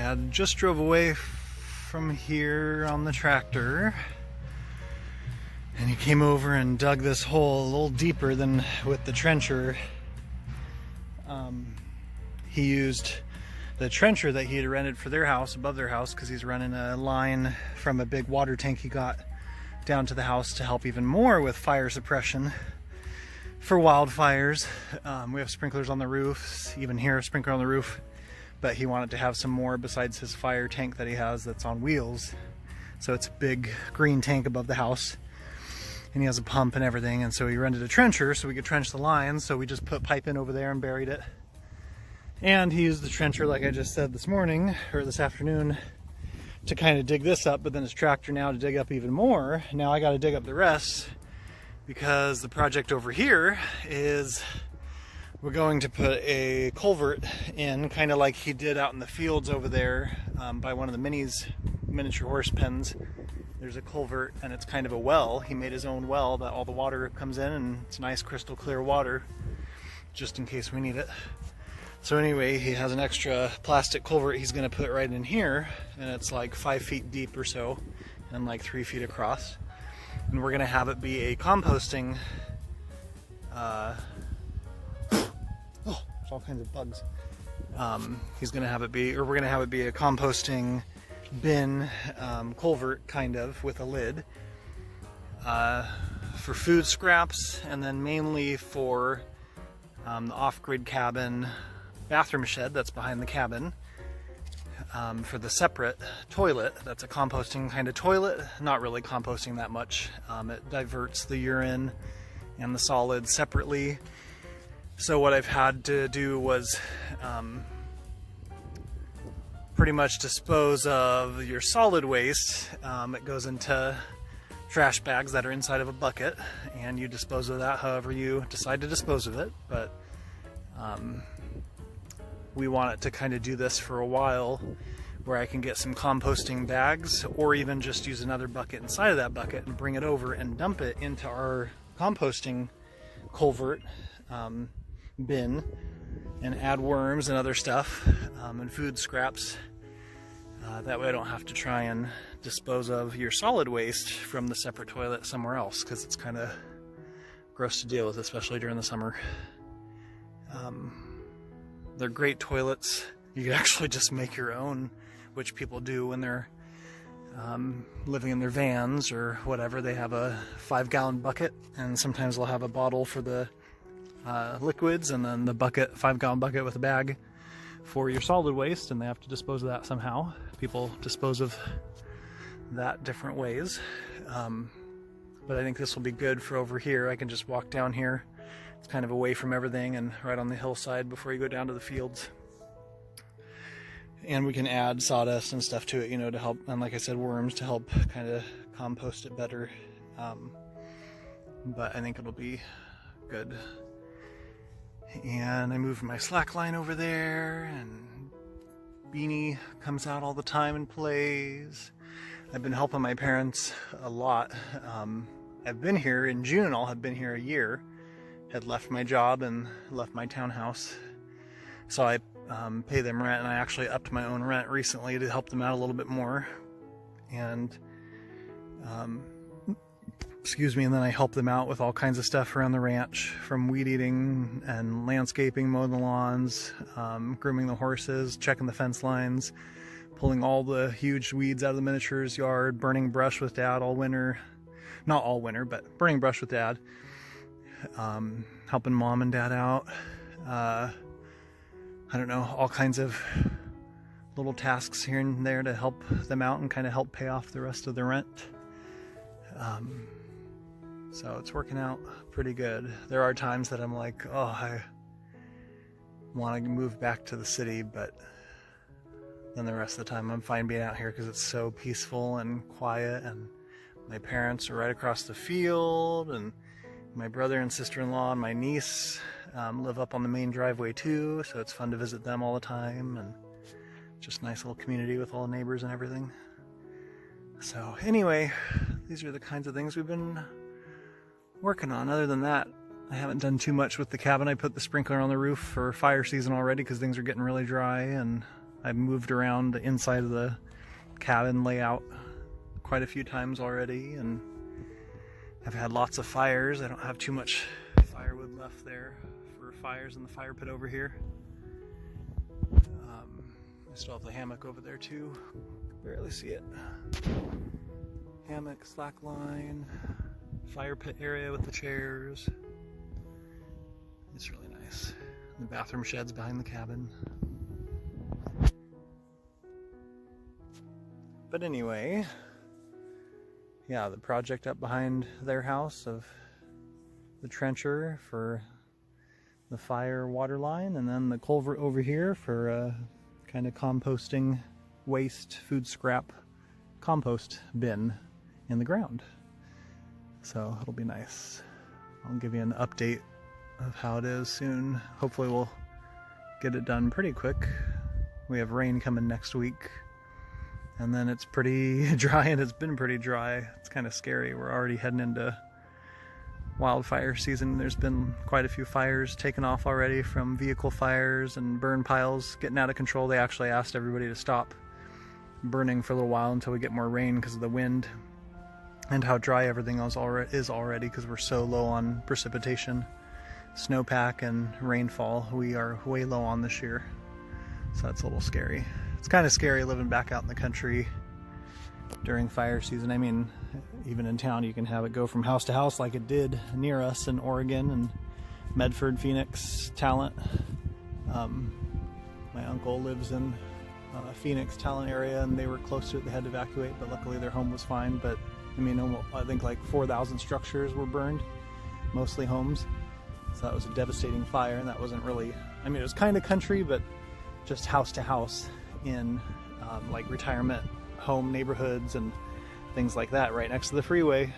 Dad just drove away from here on the tractor, and he came over and dug this hole a little deeper than with the trencher. He used the trencher that he had rented for their house, above their house, because he's running a line from a big water tank he got down to the house to help even more with fire suppression for wildfires. We have sprinklers on the roofs, even here a sprinkler on the roof, but he wanted to have some more besides his fire tank that he has that's on wheels. So it's a big green tank above the house, and he has a pump and everything, and so he rented a trencher so we could trench the lines. So we just put pipe in over there and buried it. And he used the trencher, like I just said this morning, or this afternoon, to kind of dig this up, but then his tractor now to dig up even more. Now I got to dig up the rest, because the project over here is we're going to put a culvert in, kind of like he did out in the fields over there by one of the miniature horse pens. There's a culvert, and it's kind of a well. He made his own well that all the water comes in, and it's nice crystal clear water, just in case we need it. So anyway, he has an extra plastic culvert he's going to put right in here, and it's like 5 feet deep or so and like 3 feet across. And we're going to have it be a composting, there's all kinds of bugs. He's going to have it be, or we're going to have it be a composting bin, culvert kind of, with a lid, for food scraps, and then mainly for the off-grid cabin bathroom shed that's behind the cabin, for the separate toilet. That's a composting kind of toilet, not really composting that much. It diverts the urine and the solids separately. So what I've had to do was pretty much dispose of your solid waste. It goes into trash bags that are inside of a bucket, and you dispose of that however you decide to dispose of it. But we want it to kind of do this for a while, where I can get some composting bags, or even just use another bucket inside of that bucket and bring it over and dump it into our composting culvert bin, and add worms and other stuff, and food scraps. That way I don't have to try and dispose of your solid waste from the separate toilet somewhere else, because it's kind of gross to deal with, especially during the summer. They're great toilets. You can actually just make your own, which people do when they're living in their vans or whatever. They have a 5-gallon bucket, and sometimes they'll have a bottle for the liquids, and then the bucket, 5-gallon bucket with a bag for your solid waste, and they have to dispose of that somehow. People dispose of that different ways. But I think this will be good for over here. I can just walk down here. It's kind of away from everything and right on the hillside before you go down to the fields. And we can add sawdust and stuff to it, you know, to help, and like I said, worms to help kind of compost it better. But I think it'll be good. And I moved my slack line over there, and Beanie comes out all the time and plays. I've been helping my parents a lot. I've been here in June. I'll have been here a year. Had left my job and left my townhouse, so I pay them rent, and I actually upped my own rent recently to help them out a little bit more. And excuse me, and then I help them out with all kinds of stuff around the ranch, from weed eating and landscaping, mowing the lawns, grooming the horses, checking the fence lines, pulling all the huge weeds out of the miniatures yard, burning brush with Dad all winter. Not all winter, but burning brush with Dad. Helping Mom and Dad out. I don't know, all kinds of little tasks here and there to help them out and kind of help pay off the rest of the rent. So it's working out pretty good. There are times that I'm like, oh, I want to move back to the city, but then the rest of the time I'm fine being out here because it's so peaceful and quiet, and my parents are right across the field, and my brother and sister-in-law and my niece live up on the main driveway too, so it's fun to visit them all the time, and just nice little community with all the neighbors and everything. So anyway, these are the kinds of things we've been working on. Other than that, I haven't done too much with the cabin. I put the sprinkler on the roof for fire season already because things are getting really dry, and I've moved around the inside of the cabin layout quite a few times already, and I've had lots of fires. I don't have too much firewood left there for fires in the fire pit over here. I still have the hammock over there too. Barely see it. Hammock, slack line, fire pit area with the chairs. It's really nice. The bathroom shed's behind the cabin. But anyway, yeah, the project up behind their house of the trencher for the fire water line, and then the culvert over here for kind of composting waste, food scrap compost bin in the ground. So it'll be nice. I'll give you an update of how it is soon. Hopefully we'll get it done pretty quick. We have rain coming next week, and then it's pretty dry, and it's been pretty dry. It's kind of scary. We're already heading into wildfire season. There's been quite a few fires taken off already, from vehicle fires and burn piles getting out of control. They actually asked everybody to stop burning for a little while until we get more rain because of the wind and how dry everything is already, because we're so low on precipitation, snowpack, and rainfall. We are way low on this year, so that's a little scary. It's kind of scary living back out in the country during fire season. I mean, even in town you can have it go from house to house like it did near us in Oregon and Medford, Phoenix, Talent. My uncle lives in Phoenix, Talent area, and they were close to it. They had to evacuate, but luckily their home was fine. But I mean, I think like 4,000 structures were burned, mostly homes. So that was a devastating fire, and that wasn't really, I mean, it was kind of country, but just house to house in like retirement home neighborhoods and things like that right next to the freeway.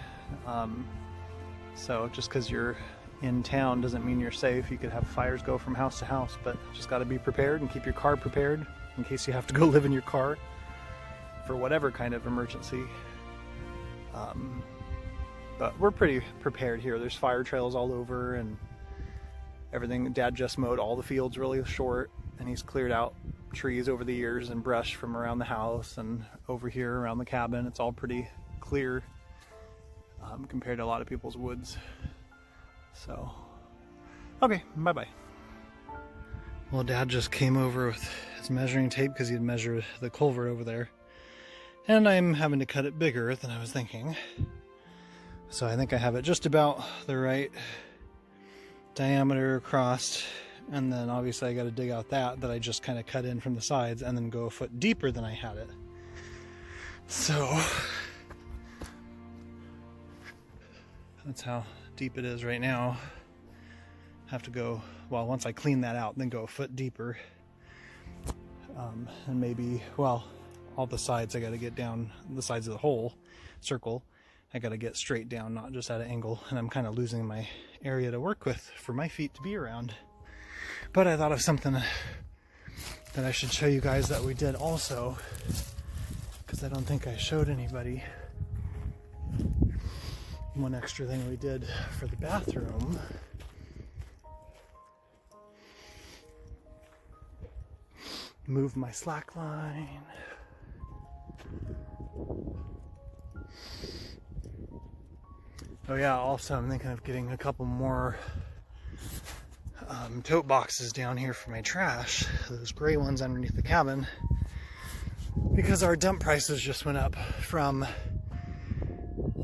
So just because you're in town doesn't mean you're safe. You could have fires go from house to house, but just got to be prepared and keep your car prepared in case you have to go live in your car for whatever kind of emergency. But we're pretty prepared here. There's fire trails all over and everything. Dad just mowed all the fields really short, and he's cleared out trees over the years and brush from around the house, and over here around the cabin it's all pretty clear compared to a lot of people's woods. So okay, bye bye. Well, Dad just came over with his measuring tape because he'd measured the culvert over there, and I'm having to cut it bigger than I was thinking. So I think I have it just about the right diameter across, and then obviously I got to dig out that I just kind of cut in from the sides and then go a foot deeper than I had it. So that's how deep it is right now. Have to go, well, once I clean that out, then go a foot deeper, and maybe, well, all the sides I got to get down, the sides of the whole circle I got to get straight down, not just at an angle, and I'm kind of losing my area to work with for my feet to be around. But I thought of something that I should show you guys that we did also, because I don't think I showed anybody. One extra thing we did for the bathroom. Move my slack line. Oh yeah, also I'm thinking of getting a couple more tote boxes down here for my trash, those gray ones underneath the cabin, because our dump prices just went up. From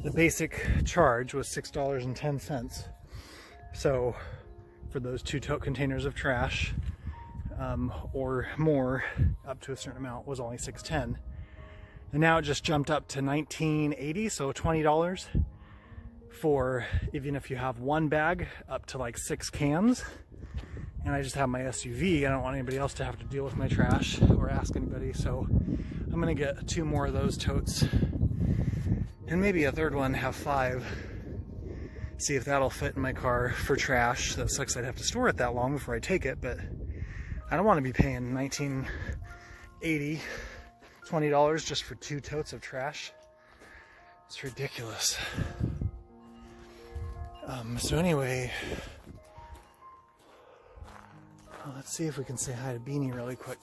the basic charge was $6.10, so for those 2 tote containers of trash, or more up to a certain amount, was only $6.10, and now it just jumped up to $19.80, so $20 for even if you have 1 bag up to like 6 cans. And I just have my SUV. I don't want anybody else to have to deal with my trash or ask anybody, so I'm gonna get 2 more of those totes, and maybe a third one, have 5. See if that'll fit in my car for trash. That sucks, I'd have to store it that long before I take it, but I don't want to be paying $19.80, $20 just for 2 totes of trash. It's ridiculous. So anyway, let's see if we can say hi to Beanie really quick.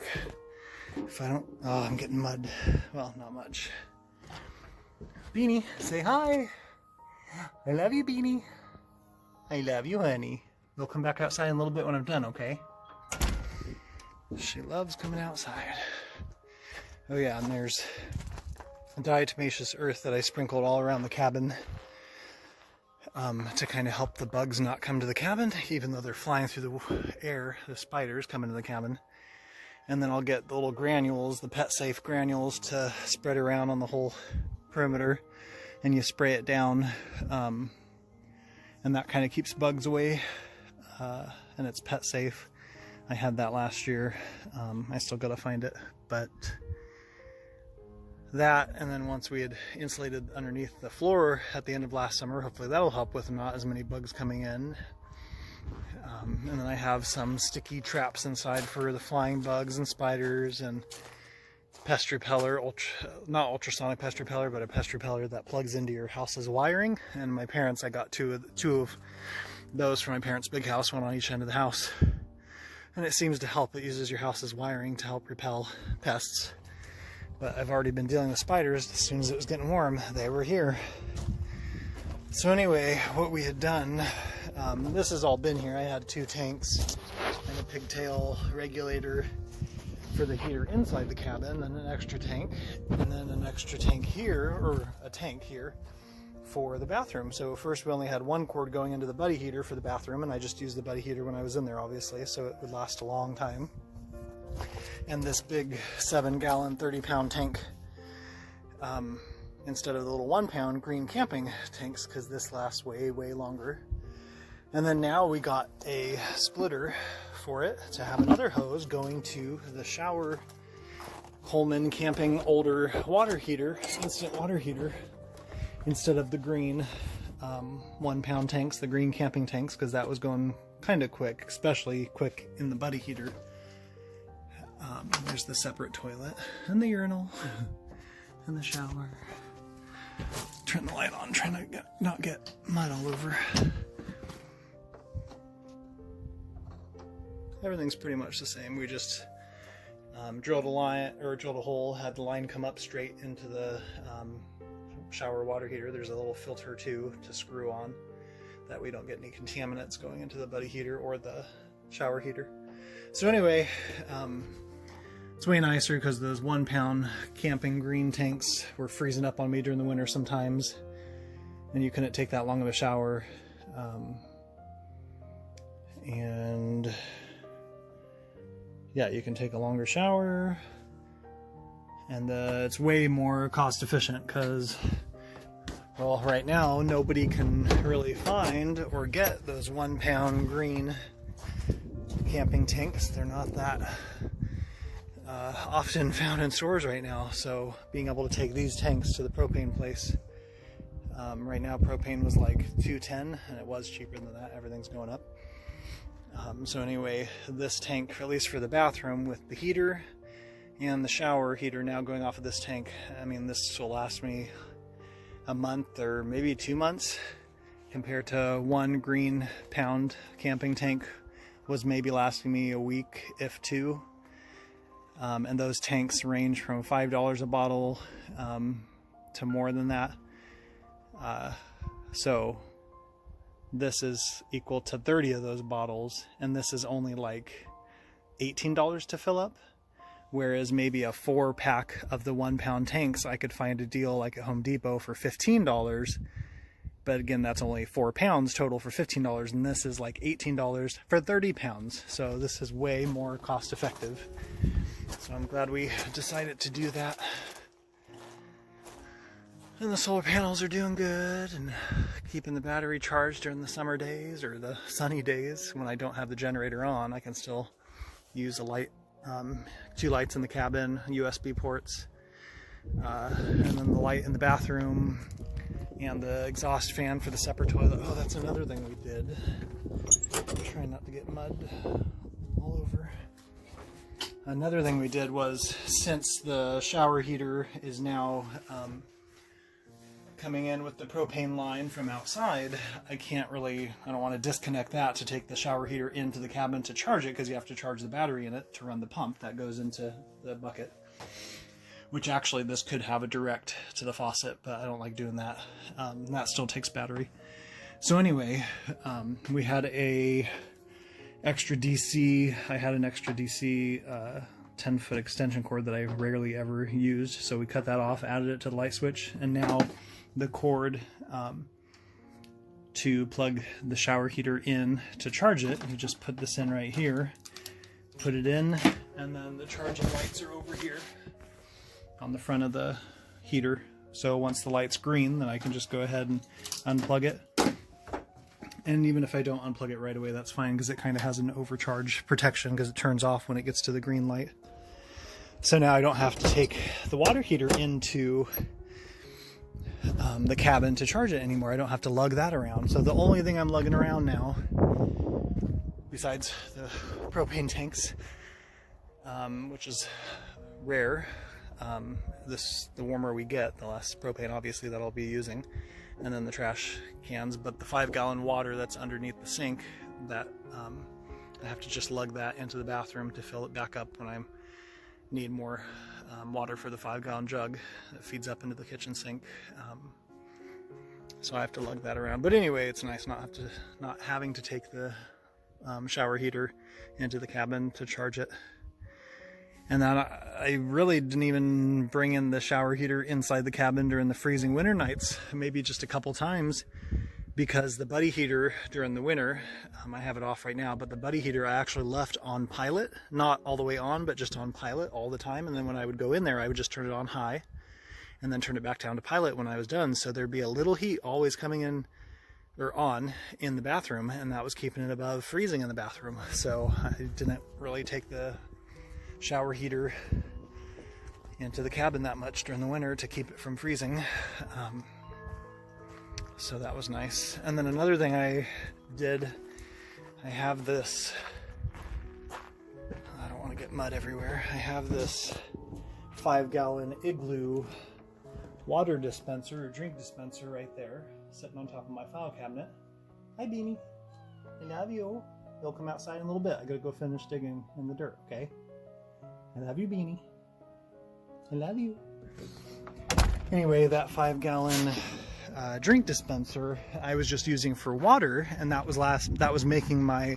If I don't, oh, I'm getting mud. Well, not much. Beanie, say hi. I love you, Beanie. I love you, honey. We'll come back outside in a little bit when I'm done, okay? She loves coming outside. Oh yeah, and there's diatomaceous earth that I sprinkled all around the cabin to kind of help the bugs not come to the cabin, even though they're flying through the air. The spiders come into the cabin. And then I'll get the little granules, the pet safe granules, to spread around on the whole perimeter, and you spray it down, and that kind of keeps bugs away, and it's pet safe. I had that last year. I still gotta find it, but that, and then once we had insulated underneath the floor at the end of last summer, hopefully that'll help with not as many bugs coming in. And then I have some sticky traps inside for the flying bugs and spiders, and pest repeller, not ultrasonic pest repeller, but a pest repeller that plugs into your house's wiring. And my parents, I got two of those from my parents' big house, one on each end of the house. And it seems to help. It uses your house's wiring to help repel pests. But I've already been dealing with spiders. As soon as it was getting warm, they were here. So anyway, what we had done, this has all been here. I had 2 tanks and a pigtail regulator for the heater inside the cabin, and an extra tank, and then an extra tank here, or a tank here, for the bathroom. So first we only had 1 cord going into the buddy heater for the bathroom, and I just used the buddy heater when I was in there, obviously, so it would last a long time. And this big 7-gallon, 30-pound tank, instead of the little 1-pound green camping tanks, because this lasts way, way longer. And then now we got a splitter for it to have another hose going to the shower Coleman camping older water heater, instant water heater, instead of the green 1-pound tanks, the green camping tanks, because that was going kind of quick, especially quick in the buddy heater. There's the separate toilet and the urinal and the shower. Turn the light on, trying to not get mud all over. Everything's pretty much the same. We just drilled a line, or drilled a hole, had the line come up straight into the shower water heater. There's a little filter too to screw on, that we don't get any contaminants going into the buddy heater or the shower heater. So anyway, it's way nicer because those 1-pound camping green tanks were freezing up on me during the winter sometimes, and you couldn't take that long of a shower. And yeah, you can take a longer shower, and it's way more cost efficient because, well, right now nobody can really find or get those 1-pound green camping tanks. They're not that often found in stores right now, so being able to take these tanks to the propane place, right now propane was like $2.10, and it was cheaper than that. Everything's going up. So anyway, this tank, at least for the bathroom, with the heater and the shower heater now going off of this tank, I mean, this will last me a month or maybe 2 months, compared to 1 green pound camping tank was maybe lasting me a week, if 2. And those tanks range from $5 a bottle to more than that. So this is equal to 30 of those bottles, and this is only like $18 to fill up. Whereas maybe a 4-pack of the 1-pound tanks, I could find a deal like at Home Depot for $15. But again, that's only 4 pounds total for $15, and this is like $18 for 30 pounds. So this is way more cost effective. So I'm glad we decided to do that. And the solar panels are doing good, and keeping the battery charged during the summer days or the sunny days when I don't have the generator on. I can still use a light, 2 lights in the cabin, USB ports, and then the light in the bathroom, and the exhaust fan for the separate toilet. Oh, that's another thing we did. Try not to get mud all over. Another thing we did was, since the shower heater is now coming in with the propane line from outside, I don't want to disconnect that to take the shower heater into the cabin to charge it, because you have to charge the battery in it to run the pump that goes into the bucket. Which actually this could have a direct to the faucet, but I don't like doing that. That still takes battery. So anyway, we had I had an extra DC 10-foot extension cord that I rarely ever used, so we cut that off, added it to the light switch, and now the cord to plug the shower heater in to charge it, you just put this in right here, put it in, and then the charging lights are over here on the front of the heater. So once the light's green, then I can just go ahead and unplug it. And even if I don't unplug it right away, that's fine, because it kind of has an overcharge protection, because it turns off when it gets to the green light. So now I don't have to take the water heater into the cabin to charge it anymore. I don't have to lug that around. So the only thing I'm lugging around now, besides the propane tanks, which is rare, the warmer we get, the less propane obviously that I'll be using, and then the trash cans. But the 5-gallon water that's underneath the sink, that I have to just lug that into the bathroom to fill it back up when I need more water for the 5-gallon jug that feeds up into the kitchen sink. So I have to lug that around. But anyway, it's nice not having to take the shower heater into the cabin to charge it. And then I really didn't even bring in the shower heater inside the cabin during the freezing winter nights, maybe just a couple times, because the buddy heater during the winter, I have it off right now, but the buddy heater I actually left on pilot, not all the way on, but just on pilot all the time. And then when I would go in there, I would just turn it on high and then turn it back down to pilot when I was done. So there'd be a little heat always coming in or on in the bathroom, and that was keeping it above freezing in the bathroom. So I didn't really take the shower heater into the cabin that much during the winter to keep it from freezing. So that was nice. And then another thing I did, I have this, I don't want to get mud everywhere, I have this 5-gallon Igloo water dispenser or drink dispenser right there sitting on top of my file cabinet. Hi Beanie, I love you. You'll come outside in a little bit. I gotta go finish digging in the dirt, okay? I love you, Beanie. I love you. Anyway, that 5-gallon drink dispenser I was just using for water, and that was making my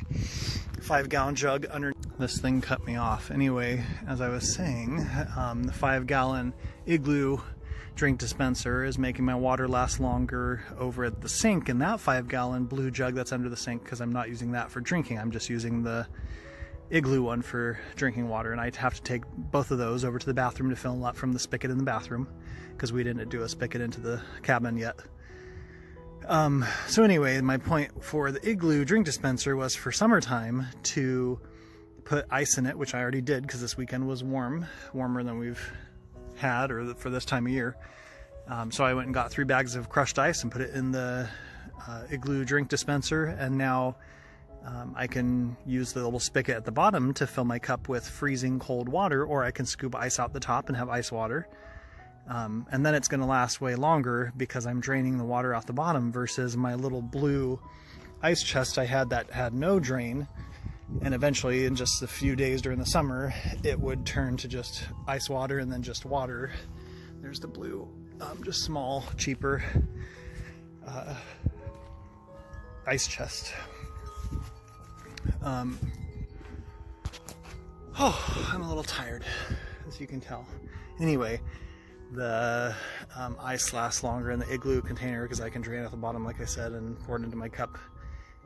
5-gallon jug under. This thing cut me off. Anyway, as I was saying, the 5-gallon Igloo drink dispenser is making my water last longer over at the sink, and that 5-gallon blue jug that's under the sink, because I'm not using that for drinking, I'm just using the Igloo one for drinking water, and I'd have to take both of those over to the bathroom to fill up from the spigot in the bathroom, because we didn't do a spigot into the cabin yet. So anyway, my point for the Igloo drink dispenser was for summertime to put ice in it, which I already did because this weekend was warmer than we've had or for this time of year. So I went and got 3 bags of crushed ice and put it in the Igloo drink dispenser, and now I can use the little spigot at the bottom to fill my cup with freezing cold water, or I can scoop ice out the top and have ice water. And then it's going to last way longer because I'm draining the water out the bottom, versus my little blue ice chest I had that had no drain. And eventually, in just a few days during the summer, it would turn to just ice water and then just water. There's the blue, just small, cheaper ice chest. I'm a little tired, as you can tell. Anyway, the ice lasts longer in the Igloo container because I can drain at the bottom, like I said, and pour it into my cup.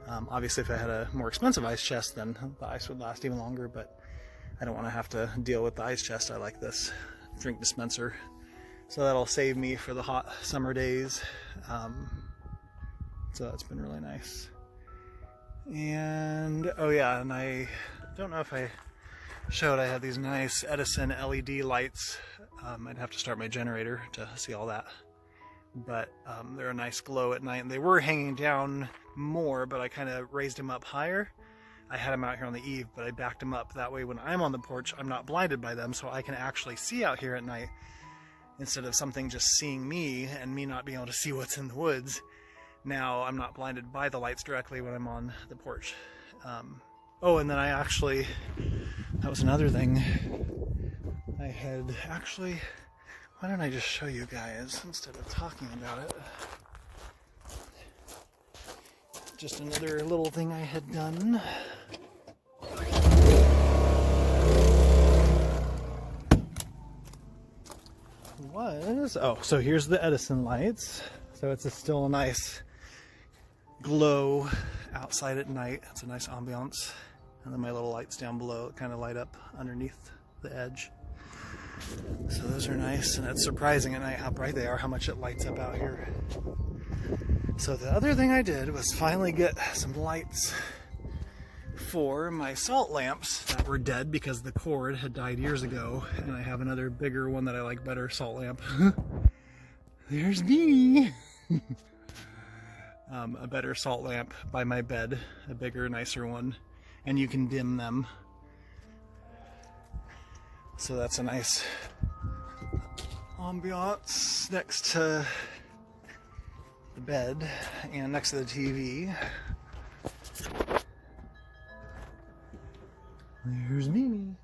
Obviously, if I had a more expensive ice chest, then the ice would last even longer, but I don't want to have to deal with the ice chest. I like this drink dispenser. So that'll save me for the hot summer days. So that's been really nice. And, oh yeah, and I don't know if I showed, I had these nice Edison LED lights. I'd have to start my generator to see all that. But they're a nice glow at night, and they were hanging down more, but I kind of raised them up higher. I had them out here on the eave, but I backed them up. That way when I'm on the porch, I'm not blinded by them, so I can actually see out here at night. instead of something just seeing me and me not being able to see what's in the woods. Now I'm not blinded by the lights directly when I'm on the porch. Oh, and then that was another thing. I had actually, why don't I just show you guys instead of talking about it? Just another little thing I had done. So here's the Edison lights. So it's still a nice glow outside at night. It's a nice ambiance. And then my little lights down below kind of light up underneath the edge. So those are nice, and it's surprising at night how bright they are, how much it lights up out here. So the other thing I did was finally get some lights for my salt lamps that were dead because the cord had died years ago, and I have another bigger one that I like better salt lamp. There's me! A better salt lamp by my bed, a bigger, nicer one, and you can dim them. So that's a nice ambiance next to the bed and next to the TV. There's Mimi.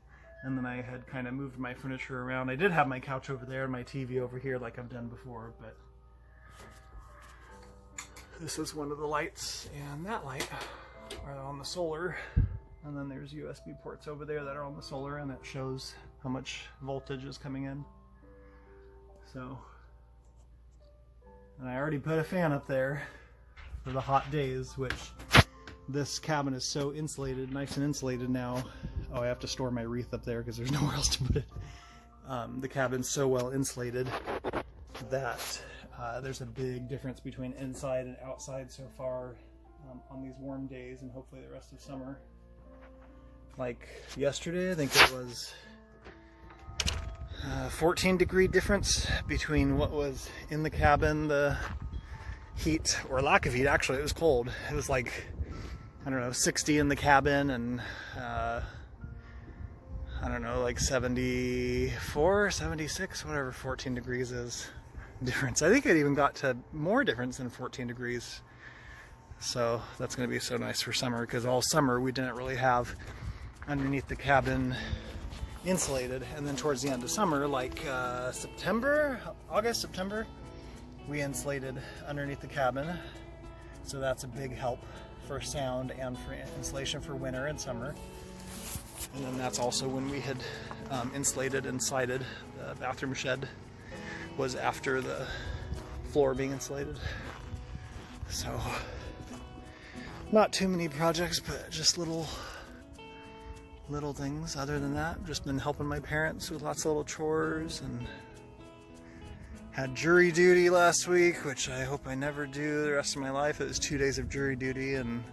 And then I had kind of moved my furniture around. I did have my couch over there and my TV over here like I've done before, but this is one of the lights, and that light are on the solar. And then there's USB ports over there that are on the solar, and that shows how much voltage is coming in. So, and I already put a fan up there for the hot days, which this cabin is so insulated, nice and insulated now. Oh, I have to store my wreath up there because there's nowhere else to put it. The cabin's so well insulated that there's a big difference between inside and outside so far on these warm days, and hopefully the rest of summer. Like yesterday, I think it was 14-degree difference between what was in the cabin, the heat, or lack of heat. Actually, it was cold. It was like, I don't know, 60 in the cabin, and I don't know, like 74, 76, whatever 14 degrees is difference. I think it even got to more difference than 14 degrees. So that's going to be so nice for summer, because all summer we didn't really have underneath the cabin insulated, and then towards the end of summer, like August, September, we insulated underneath the cabin. So that's a big help for sound and for insulation for winter and summer. And then that's also when we had insulated and sided the bathroom shed, was after the floor being insulated. So not too many projects, but just little things. Other than that, I've just been helping my parents with lots of little chores, and had jury duty last week, which I hope I never do the rest of my life. It was 2 days of jury duty, and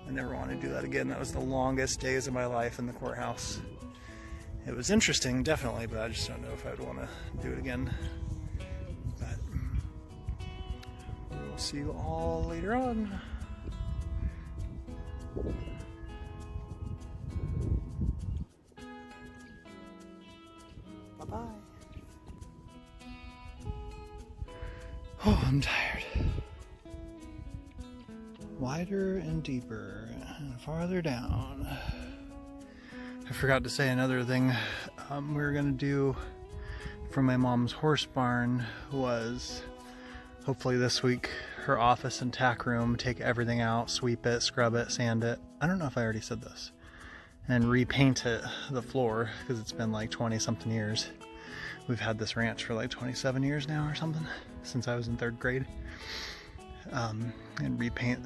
I never want to do that again. That was the longest days of my life in the courthouse. It was interesting, definitely, but I just don't know if I'd want to do it again. But we'll see you all later on. Bye-bye. Oh, I'm tired. Wider and deeper and farther down. I forgot to say another thing we were going to do from my mom's horse barn was hopefully this week her office and tack room, take everything out, sweep it, scrub it, sand it. I don't know if I already said this. And repaint it, the floor, because it's been like 20 something years. We've had this ranch for like 27 years now or something, since I was in 3rd grade. And repaint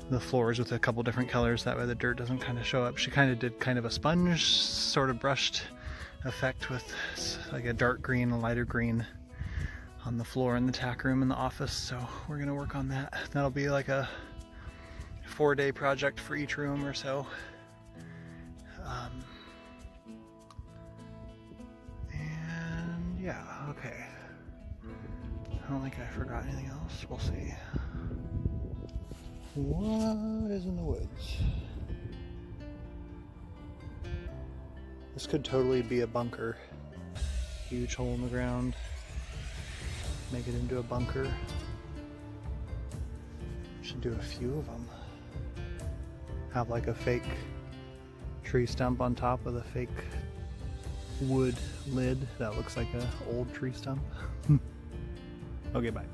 the floors with a couple different colors, that way the dirt doesn't kind of show up. She kind of did kind of a sponge sort of brushed effect with like a dark green, a lighter green on the floor in the tack room in the office. So we're gonna work on that. That'll be like a 4-day project for each room or so. And yeah, okay. I don't think I forgot anything else. We'll see. What is in the woods? This could totally be a bunker. huge hole in the ground, make it into a bunker. Should do a few of them. Have like a fake tree stump on top with a fake wood lid that looks like an old tree stump. Okay, bye.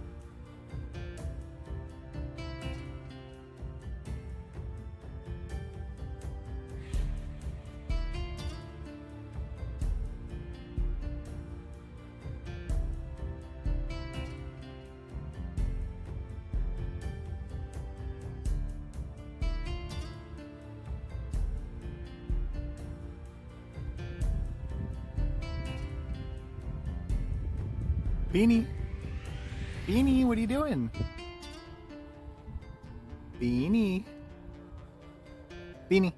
Beanie! Beanie, what are you doing? Beanie! Beanie!